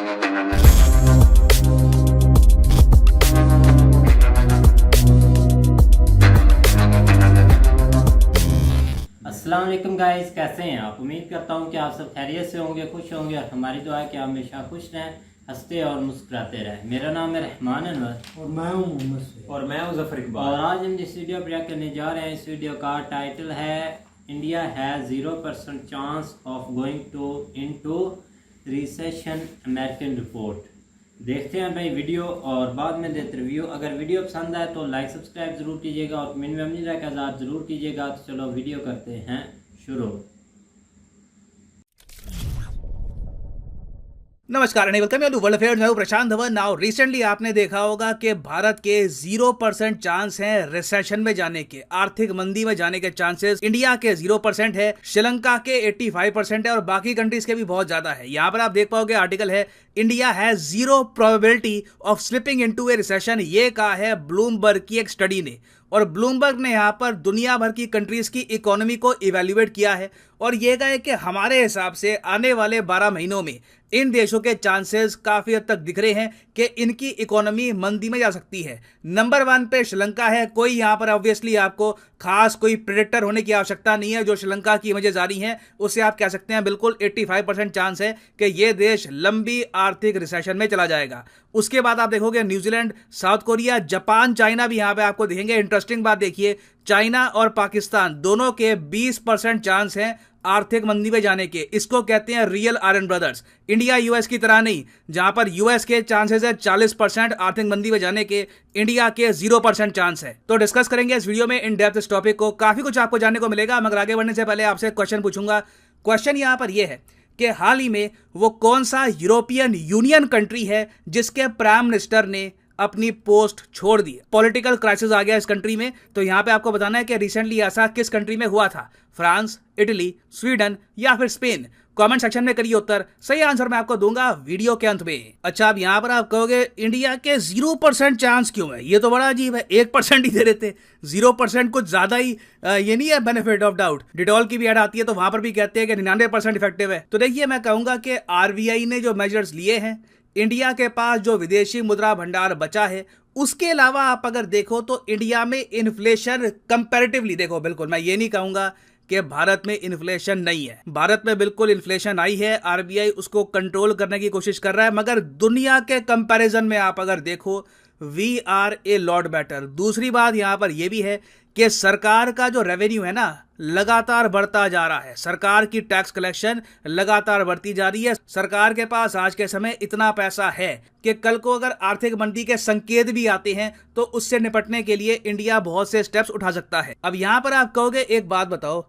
अस्सलाम वालेकुम गाइस, कैसे हैं आप। उम्मीद करता हूं कि आप सब खैरियत से होंगे, खुश होंगे और हमारी दुआ है कि आप हमेशा खुश रहें, हंसते और मुस्कुराते रहें। मेरा नाम है रहमान अनवर और मैं हूँ मोहम्मद सैयद और मैं हूं जफर इकबाल। और आज हम जिस वीडियो पर करने जा रहे हैं, इस वीडियो का टाइटल है India has 0% chance of going to into recession American report. देखते हैं भाई वीडियो और बाद में देते रिव्यू। अगर वीडियो पसंद आए तो लाइक सब्सक्राइब ज़रूर कीजिएगा और कमेंट में अपनी राय का इज़हार ज़रूर कीजिएगा। तो चलो वीडियो करते हैं शुरू। नमस्कार and welcome to world affairs. मैं हूं प्रशांत धवन। नाउ रिसेंटली आपने देखा होगा कि भारत के 0% चांस हैं रिसेशन में जाने के, आर्थिक मंदी में जाने के चांसेस इंडिया के 0% है, श्रीलंका के 85% है और बाकी कंट्रीज के भी बहुत ज्यादा है। यहां पर आप देख पाओगे आर्टिकल है India has 0 probability of slipping into a recession. ये कहा है ब्लूमबर्ग की एक स्टडी ने, और ब्लूमबर्ग ने यहाँ पर दुनिया भर की कंट्रीज की इकोनॉमी को इवेल्युएट किया है और ये कहा है कि हमारे हिसाब से आने वाले 12 महीनों में इन देशों के चांसेस काफी हद तक दिख रहे हैं कि इनकी इकोनॉमी मंदी में जा सकती है। नंबर 1 पे श्रीलंका है। कोई यहाँ पर ऑब्वियसली आपको खास कोई प्रेडिक्टर होने की आवश्यकता नहीं है। जो श्रीलंका की इमेजेस आ रही हैं उससे आप कह सकते हैं बिल्कुल 85% चांस है कि ये देश लंबी आर्थिक रिसेशन में चला जाएगा। उसके बाद आप देखोगे New Zealand, south Korea, Japan, China भी यहाँ पे आपको दिखेंगे। इंटरेस्टिंग बात देखिए, चाइना और पाकिस्तान दोनों के 20% चांस हैं आर्थिक मंदी में जाने के। इसको कहते हैं real iron brothers. India US की तरह नहीं, जहां पर यूएस के चांसेस है 40% आर्थिक मंदी में जाने के, इंडिया के 0% चांस है। तो डिस्कस करेंगे इस वीडियो में इन डेप्थ इस टॉपिक को। काफी कुछ आपको जानने को मिलेगा, मगर आगे बढ़ने से पहले आपसे क्वेश्चन पूछूंगा। क्वेश्चन यहां पर यह है कि हाल ही में वो कौन सा यूरोपियन यूनियन कंट्री है जिसके प्राइम मिनिस्टर ने अपनी पोस्ट छोड़ दी। पॉलिटिकल क्राइसिस आ गया इस कंट्री में, तो यहां पे आपको बताना है कि रिसेंटली ऐसा किस कंट्री में हुआ था। फ्रांस, इटली, स्वीडन या फिर स्पेन। कमेंट सेक्शन में करिए उत्तर। सही आंसर मैं आपको दूंगा वीडियो के अंत में। अच्छा, अब यहां पर आप कहोगे इंडिया के 0% चांस क्यों है, ये तो बड़ा अजीब है। 1% ही दे रहे थे, 0% कुछ ज्यादा ही ये नहीं है बेनिफिट ऑफ डाउट। डिटॉल की भी ऐड आती है तो वहां पर भी कहते हैं कि 99% इफेक्टिव है। तो देखिए, मैं कहूंगा कि आरबीआई ने जो मेजर्स लिए हैं, इंडिया के पास जो विदेशी मुद्रा भंडार बचा है, उसके अलावा आप अगर देखो तो इंडिया में इन्फ्लेशन कंपैरेटिवली देखो, बिल्कुल मैं ये नहीं कहूंगा कि भारत में इन्फ्लेशन नहीं है। भारत में बिल्कुल इन्फ्लेशन आई है, आरबीआई उसको कंट्रोल करने की कोशिश कर रहा है, मगर दुनिया के कंपैरिजन में आप अगर देखो we are a lot better. दूसरी बात यहां पर यह भी है कि सरकार का जो रेवेन्यू है ना, लगातार बढ़ता जा रहा है। सरकार की टैक्स कलेक्शन लगातार बढ़ती जा रही है। सरकार के पास आज के समय इतना पैसा है कि कल को अगर आर्थिक मंदी के संकेत भी आते हैं तो उससे निपटने के लिए इंडिया बहुत से स्टेप्स उठा सकता है। अब यहां पर आप कहोगे एक बात बताओ,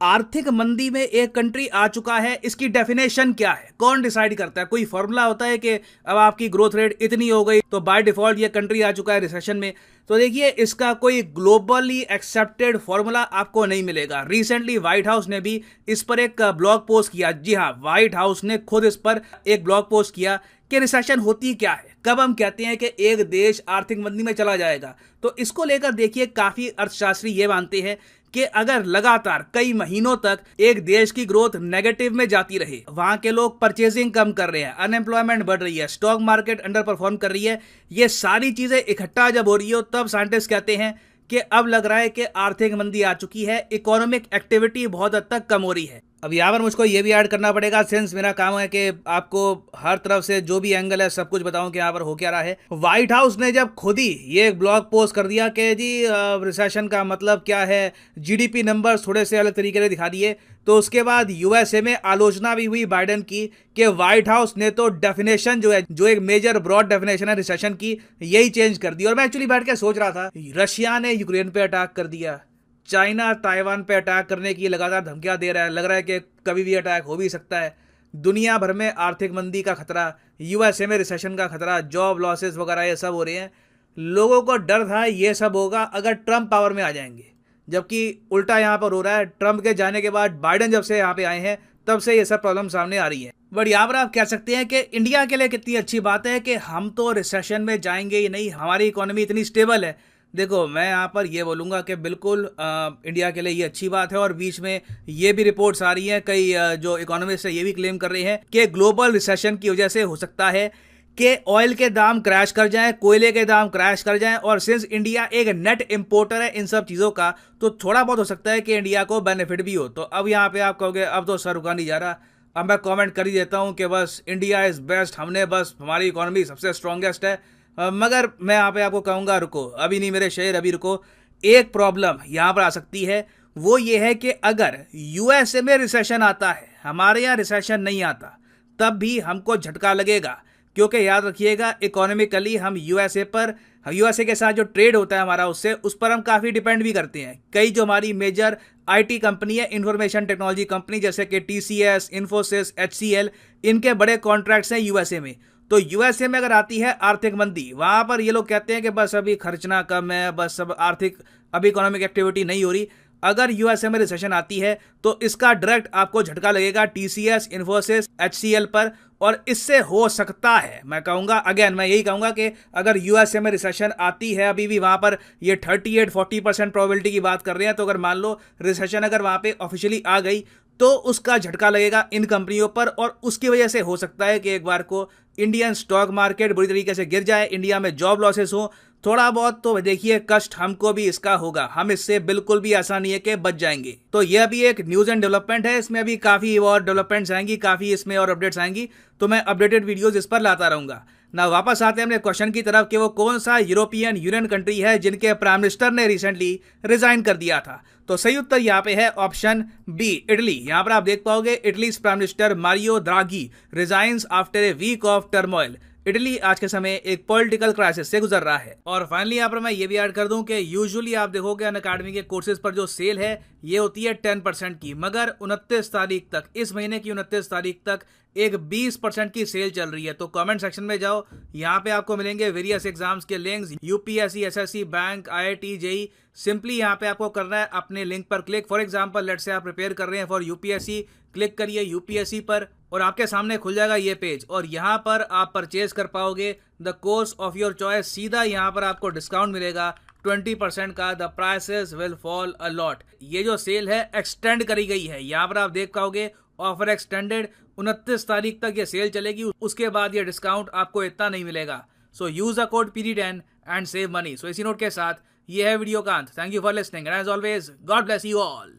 आर्थिक मंदी में एक कंट्री आ चुका है, इसकी डेफिनेशन क्या है, कौन डिसाइड करता है? कोई फॉर्मूला होता है कि अब आपकी ग्रोथ रेट इतनी हो गई तो बाय डिफॉल्ट ये कंट्री आ चुका है रिसेशन में? तो देखिए, इसका कोई ग्लोबली एक्सेप्टेड फॉर्मूला आपको नहीं मिलेगा। रिसेंटली व्हाइट हाउस ने भी इस पर एक ब्लॉग पोस्ट किया। जी हाँ, व्हाइट हाउस ने खुद इस पर एक ब्लॉग पोस्ट किया कि रिसेशन होती क्या है, कब हम कहते हैं कि एक देश आर्थिक मंदी में चला जाएगा। तो इसको लेकर देखिए, काफी अर्थशास्त्री ये मानते हैं कि अगर लगातार कई महीनों तक एक देश की ग्रोथ नेगेटिव में जाती रहे, वहां के लोग परचेजिंग कम कर रहे हैं, अनएम्प्लॉयमेंट बढ़ रही है, स्टॉक मार्केट अंडर परफॉर्म कर रही है, ये सारी चीजें इकट्ठा जब हो रही हो, तब साइंटिस्ट कहते हैं कि अब लग रहा है कि आर्थिक मंदी आ चुकी है, इकोनॉमिक एक्टिविटी बहुत हद तक कम हो रही है। अब यहाँ पर मुझको ये भी ऐड करना पड़ेगा, सिंस मेरा काम है कि आपको हर तरफ से जो भी एंगल है सब कुछ बताऊं कि यहाँ पर हो क्या रहा है। व्हाइट हाउस ने जब खुद ही ये एक ब्लॉग पोस्ट कर दिया कि जी रिसेशन का मतलब क्या है, जीडीपी नंबर्स थोड़े से अलग तरीके से दिखा दिए, तो उसके बाद यूएसए में आलोचना भी हुई बाइडेन की कि व्हाइट हाउस ने तो डेफिनेशन जो है, जो एक मेजर ब्रॉड डेफिनेशन है रिसेशन की, यही चेंज कर दी। और मैं एक्चुअली बैठ के सोच रहा था, रशिया ने यूक्रेन पे अटैक कर दिया, चाइना ताइवान पे अटैक करने की लगातार धमकियां दे रहा है, लग रहा है कि कभी भी अटैक हो भी सकता है। दुनिया भर में आर्थिक मंदी का खतरा, यूएसए में रिसेशन का खतरा, जॉब लॉसेस वगैरह ये सब हो रहे हैं। लोगों को डर था ये सब होगा अगर ट्रंप पावर में आ जाएंगे, जबकि उल्टा यहाँ पर हो रहा है। ट्रंप के जाने के बाद बाइडेन जब से यहाँ पे आए हैं तब से ये सब प्रॉब्लम सामने आ रही है। बट यहाँ पर आप कह सकते हैं कि इंडिया के लिए कितनी अच्छी बात है कि हम तो रिसेशन में जाएंगे ही नहीं, हमारी इकोनॉमी इतनी स्टेबल है। देखो मैं यहाँ पर ये बोलूँगा कि बिल्कुल इंडिया के लिए ये अच्छी बात है, और बीच में ये भी रिपोर्ट्स आ रही हैं, कई जो इकोनॉमिस्ट है ये भी क्लेम कर रहे हैं कि ग्लोबल रिसेशन की वजह से हो सकता है कि ऑयल के दाम क्रैश कर जाएं, कोयले के दाम क्रैश कर जाएं, और सिंस इंडिया एक नेट इंपोर्टर है इन सब चीज़ों का, तो थोड़ा बहुत हो सकता है कि इंडिया को बेनिफिट भी हो। तो अब यहाँ पे आप कहोगे अब तो सर रुका नहीं जा रहा, अब मैं कमेंट कर ही देता हूँ कि बस इंडिया इज़ बेस्ट, हमने बस हमारी इकोनॉमी सबसे स्ट्रॉन्गेस्ट है। मगर मैं यहाँ पे आपको कहूँगा रुको, अभी नहीं मेरे शेर, अभी रुको। एक प्रॉब्लम यहाँ पर आ सकती है, वो ये है कि अगर यूएसए में रिसेशन आता है, हमारे यहाँ रिसेशन नहीं आता, तब भी हमको झटका लगेगा, क्योंकि याद रखिएगा इकोनॉमिकली हम यूएसए के साथ जो ट्रेड होता है हमारा उससे, उस पर हम काफ़ी डिपेंड भी करते हैं। कई जो हमारी मेजर आईटी कंपनी है, इंफॉर्मेशन टेक्नोलॉजी कंपनी, जैसे कि टीसीएस, इन्फोसिस, एचसीएल, इनके बड़े कॉन्ट्रैक्ट्स हैं यूएसए में। तो यूएसए में अगर आती है आर्थिक मंदी, वहाँ पर ये लोग कहते हैं कि बस अभी खर्चना कम है, बस सब आर्थिक अभी इकोनॉमिक एक्टिविटी नहीं हो रही। अगर यूएसए में रिसेशन आती है तो इसका डायरेक्ट आपको झटका लगेगा टीसीएस, इन्फोसिस, एचसीएल पर, और इससे हो सकता है, मैं कहूँगा अगेन, मैं यही कहूँगा कि अगर यूएसए में रिसेशन आती है, अभी भी वहाँ पर ये 38-40% प्रोबेबिलिटी की बात कर रहे हैं, तो अगर मान लो रिसेशन अगर वहाँ पे ऑफिशियली आ गई तो उसका झटका लगेगा इन कंपनियों पर, और उसकी वजह से हो सकता है कि एक बार को इंडियन स्टॉक मार्केट बुरी तरीके से गिर जाए, इंडिया में जॉब लॉसेस हो, थोड़ा बहुत तो देखिए कष्ट हमको भी इसका होगा, हम इससे बिल्कुल भी ऐसा नहीं है कि बच जाएंगे। तो यह भी एक न्यूज़ एंड डेवलपमेंट है, इसमें अभी काफ़ी और डेवलपमेंट्स आएंगी, काफ़ी इसमें और अपडेट्स आएंगी, तो मैं अपडेटेड वीडियोज़ इस पर लाता रहूँगा ना। वापस आते हैं अपने क्वेश्चन की तरफ कि वो कौन सा यूरोपियन यूनियन कंट्री है जिनके प्राइम मिनिस्टर ने रिसेंटली रिजाइन कर दिया था। तो सही उत्तर यहाँ पे है ऑप्शन बी, इटली। यहाँ पर आप देख पाओगे Italy prime minister Mario Draghi resigns after a week of turmoil. Italy आज के समय एक पॉलिटिकल क्राइसिस से गुजर रहा है। और फाइनली यहाँ पर मैं ये भी ऐड कर दूं कि यूजुअली आप देखोगे अनअकैडमी के कोर्सेज पर जो सेल है ये होती है 10% की, मगर 29 तारीख तक, इस महीने की 29 तारीख तक एक 20% की सेल चल रही है। तो कमेंट सेक्शन में जाओ, यहाँ पे आपको मिलेंगे वेरियस एग्जाम्स के links, UPSC, SSC, bank, IIT, JE. Simply यहाँ पे आपको करना है अपने लिंक पर click. For example let's say आप प्रिपेयर कर रहे हैं फॉर यूपीएससी, क्लिक करिए यूपीएससी पर और आपके सामने खुल जाएगा ये पेज, और यहाँ पर आप परचेज कर पाओगे the course of your choice. सीधा यहाँ पर आपको डिस्काउंट मिलेगा 20% का। The prices will fall a lot. ये जो सेल है एक्सटेंड करी गई है, यहाँ पर आप देख पाओगे ऑफर एक्सटेंडेड, 29 तारीख तक ये सेल चलेगी, उसके बाद ये डिस्काउंट आपको इतना नहीं मिलेगा। So use a code PD10 and save money. So इसी नोट के साथ ये है वीडियो का अंत। Thank you for listening and as always God bless you all.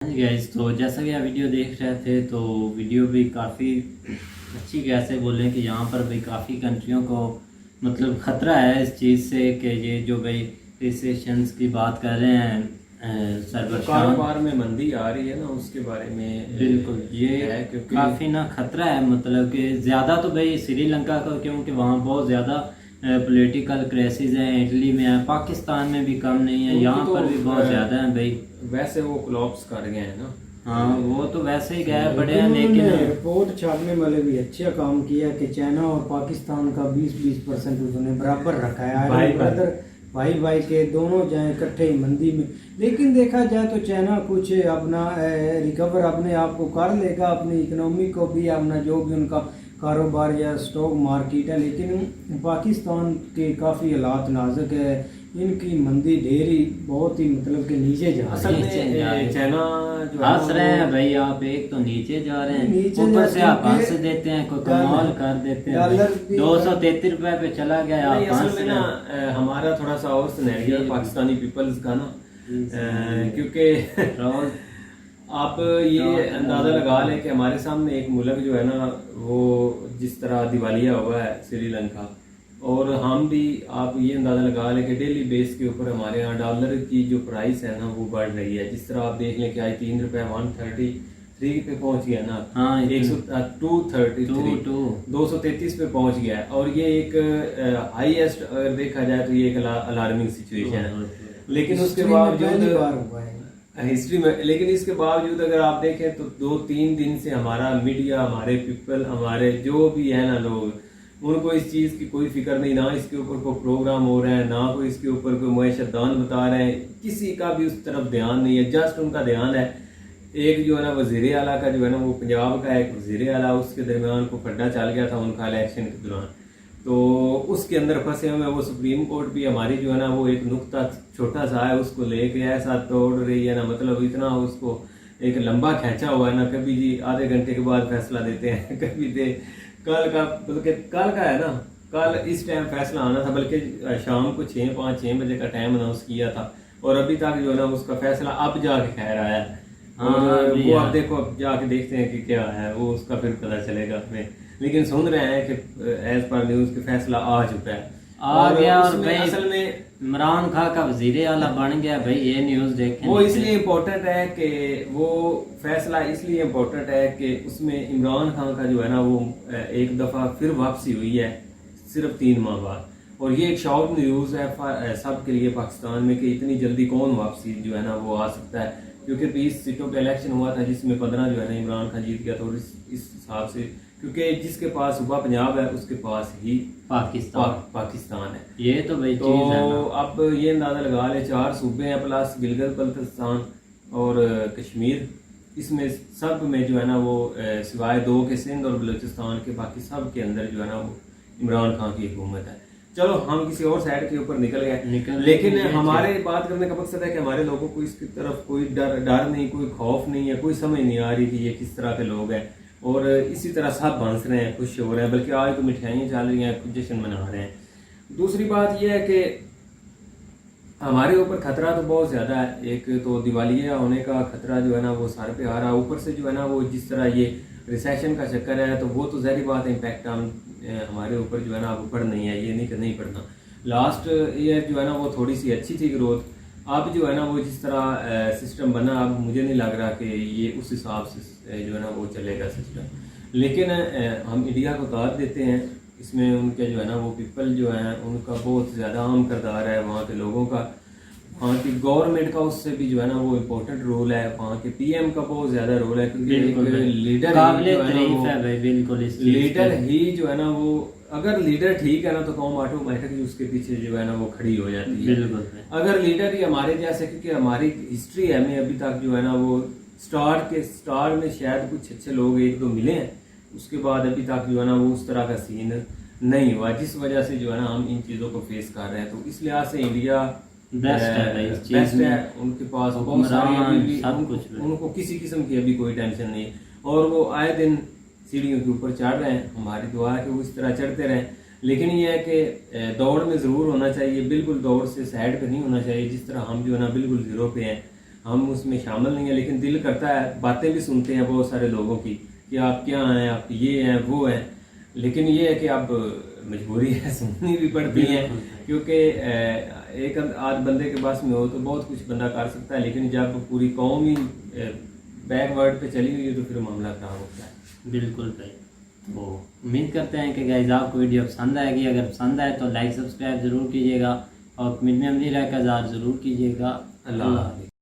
Guys, तो जैसा कि आप वीडियो देख रहे थे, तो वीडियो भी काफ़ी अच्छी कैसे बोलें कि यहाँ पर भी काफ़ी कंट्रियों को मतलब ख़तरा है इस चीज़ से कि ये जो भाई रिसेशंस की बात कर रहे हैं कारोबार में मंदी आ रही है ना, उसके बारे में बिल्कुल ये काफ़ी ना ख़तरा है। मतलब कि ज़्यादा तो भाई श्रीलंका का, क्योंकि वहाँ बहुत ज़्यादा पॉलिटिकल क्राइसिस है, इटली में है, पाकिस्तान में भी कम नहीं है, यहाँ पर भी बहुत ज़्यादा है भाई। वैसे वो कोलैप्स कर गए हैं ना, हाँ वो तो वैसे ही गए बड़े हैं, लेकिन रिपोर्ट छापने वाले भी अच्छा काम किया कि चाइना और पाकिस्तान का 20% उसने बराबर रखा है, भाई के दोनों जाए इकट्ठे ही मंदी में। लेकिन देखा जाए तो चाइना कुछ अपना रिकवर अपने आप को कर लेगा, अपनी इकोनॉमी को भी, अपना जो भी उनका कारोबार या स्टॉक मार्केट है। लेकिन पाकिस्तान के काफ़ी हालात नाजुक है, इनकी मंदी ढेरी बहुत ही मतलब कि नीचे जा असल में चाइना जो हंस रहे हैं भाई, आप एक तो नीचे जा रहे हैं, ऊपर से आप हंस देते हैं, कोई कमाल कर देते हैं। 233 रुपए पे चला गया, आप हंस रहे हैं। हमारा थोड़ा सा और सिनेरियो है पाकिस्तानी पीपल्स का ना, क्योंकि आप ये अंदाज़ा लगा लें कि हमारे सामने एक मुल्क जो है ना, वो जिस तरह दिवालिया हुआ है श्रीलंका, और हम भी आप ये अंदाज़ा लगा लें कि डेली बेस के ऊपर हमारे यहाँ डॉलर की जो प्राइस है ना वो बढ़ रही है। जिस तरह आप देख लें कि आज 3 रुपये 133 पे पहुँच गया ना, हाँ 233 पे पहुँच गया है, और ये एक हाईएस्ट अगर देखा जाए तो ये एक अलार्मिंग सिचुएशन है। लेकिन उसके बावजूद हिस्ट्री में, लेकिन इसके बावजूद अगर आप देखें तो 2-3 दिन से हमारा मीडिया, हमारे पीपल, हमारे जो भी है ना लोग, उनको इस चीज़ की कोई फिक्र नहीं, ना इसके ऊपर कोई प्रोग्राम हो रहा है, ना कोई इसके ऊपर कोई मईशत दान बता रहे हैं, किसी का भी उस तरफ ध्यान नहीं है। जस्ट उनका ध्यान है एक जो है ना वजीर आला का जो है ना वो पंजाब का एक वजीर आला, उसके दरमियान को खड्डा चल गया था उनका इलेक्शन के दौरान, तो उसके अंदर फंसे हुए वो सुप्रीम कोर्ट भी हमारी जो है ना वो एक नुक्ता छोटा सा है उसको लेके ऐसा तोड़ रही है ना, मतलब इतना उसको एक लंबा खींचा हुआ है ना, कभी जी आधे घंटे के बाद फैसला देते हैं, कभी दे कल का, बल्कि कल का है ना, कल इस टाइम फैसला आना था, बल्कि शाम को 5-6 बजे का टाइम अनाउंस किया था, और अभी तक जो है ना उसका फैसला अब जाके खैर आया है। और वो आप देखो, अब जाके देखते हैं कि क्या है वो, उसका फिर पता चलेगा हमें, लेकिन सुन रहे हैं कि एज पर न्यूज के फैसला आ चुका है, आ गया। और उसमें भाई असल में इमरान खान का वजीर आला बन गया भाई, ये न्यूज देखें। वो इसलिए इम्पोर्टेंट है कि वो फैसला इसलिए इम्पोर्टेंट है कि उसमें इमरान खान का जो है ना वो एक दफ़ा फिर वापसी हुई है सिर्फ 3 माह बाद, और ये एक शॉक न्यूज़ है सब के लिए पाकिस्तान में कि इतनी जल्दी कौन वापसी जो है ना वो आ सकता है, क्योंकि 20 सीटों का इलेक्शन हुआ था जिसमें 15 जो है ना इमरान खान जीत गया था, और इस हिसाब से क्योंकि जिसके पास सूबा पंजाब है उसके पास ही पाकिस्तान है। ये तो भाई तो चीज है ना। अब ये अंदाजा लगा ले 4 सूबे हैं प्लस गिलगित बल्तिस्तान और कश्मीर, इसमें सब में जो है ना वो सिवाय 2 के सिंध और बलूचिस्तान के बाकी सब के अंदर जो है ना वो इमरान खान की हुकूमत है। चलो हम किसी और साइड के ऊपर निकल गए, लेकिन हमारे बात करने का मकसद है कि हमारे लोगों को इसकी तरफ कोई डर नहीं, कोई खौफ नहीं है, कोई समझ नहीं आ रही कि ये किस तरह के लोग हैं, और इसी तरह सब हंस रहे हैं, खुश हो रहे हैं, बल्कि आज तो मिठाइयाँ चल रही हैं, कुछ जश्न मना रहे हैं। दूसरी बात यह है कि हमारे ऊपर खतरा तो बहुत ज़्यादा है, एक तो दिवालिया होने का खतरा जो है ना वो सर पे आ रहा है, ऊपर से जो है ना वो जिस तरह ये रिसेशन का चक्कर है, तो वो तो ज़ाहिर बात है इम्पैक्ट हमारे ऊपर जो है ना अब ऊपर नहीं है, ये नहीं कि नहीं पड़ना। लास्ट ईयर जो है ना वो थोड़ी सी अच्छी थी ग्रोथ, अब जो है ना वो जिस तरह सिस्टम बना, अब मुझे नहीं लग रहा कि ये उस हिसाब से जो है ना वो चलेगा सिस्टम। लेकिन हम इंडिया को दाद देते हैं, इसमें उनके जो है ना वो पीपल जो है उनका बहुत ज़्यादा अहम किरदार है, वहाँ के लोगों का, वहाँ की गवर्नमेंट का उससे भी जो है ना वो इम्पोर्टेंट रोल है, वहाँ के पीएम का बहुत ज़्यादा रोल है, क्योंकि लीडर ही जो है ना वो, अगर लीडर ठीक है ना तो कौम ऑटोमेटिकली उसके पीछे जो है ना वो खड़ी हो जाती है। अगर लीडर ही हमारे जैसे, क्योंकि हमारी हिस्ट्री है में अभी तक जो है ना वो स्टार में शायद कुछ अच्छे लोग 1-2 मिले हैं, उसके बाद अभी तक जो है ना वो उस तरह का सीन नहीं हुआ, जिस वजह से जो है ना हम इन चीज़ों को फेस कर रहे हैं। तो इस लिहाज से इंडिया बेस्ट है, उनके पास बहुत सारी सब कुछ, उनको किसी किस्म की अभी कोई टेंशन नहीं है, और वो आए दिन सीढ़ियों के ऊपर चढ़ रहे हैं। हमारी दुआ है कि वो इस तरह चढ़ते रहें, लेकिन ये है कि दौड़ में ज़रूर होना चाहिए, बिल्कुल दौड़ से साइड पे नहीं होना चाहिए, जिस तरह हम जो है ना बिल्कुल ज़ीरो पे हैं, हम उसमें शामिल नहीं है। लेकिन दिल करता है, बातें भी सुनते हैं बहुत सारे लोगों की कि आप क्या हैं, आप ये हैं वो हैं, लेकिन ये है कि अब मजबूरी है, सुननी भी पड़ती है, क्योंकि एक आध बंदे के पास में हो तो बहुत कुछ बंदा कर सकता है, लेकिन जब पूरी कौम ही बैकवर्ड पे चली हुई है तो फिर मामला खराब होता है। बिल्कुल भाई, तो उम्मीद करते हैं कि गाइस आपको वीडियो पसंद आएगी। अगर पसंद आए तो लाइक सब्सक्राइब ज़रूर कीजिएगा और कमेंट में अपनी राय का इज़हार ज़रूर कीजिएगा। अल्लाह।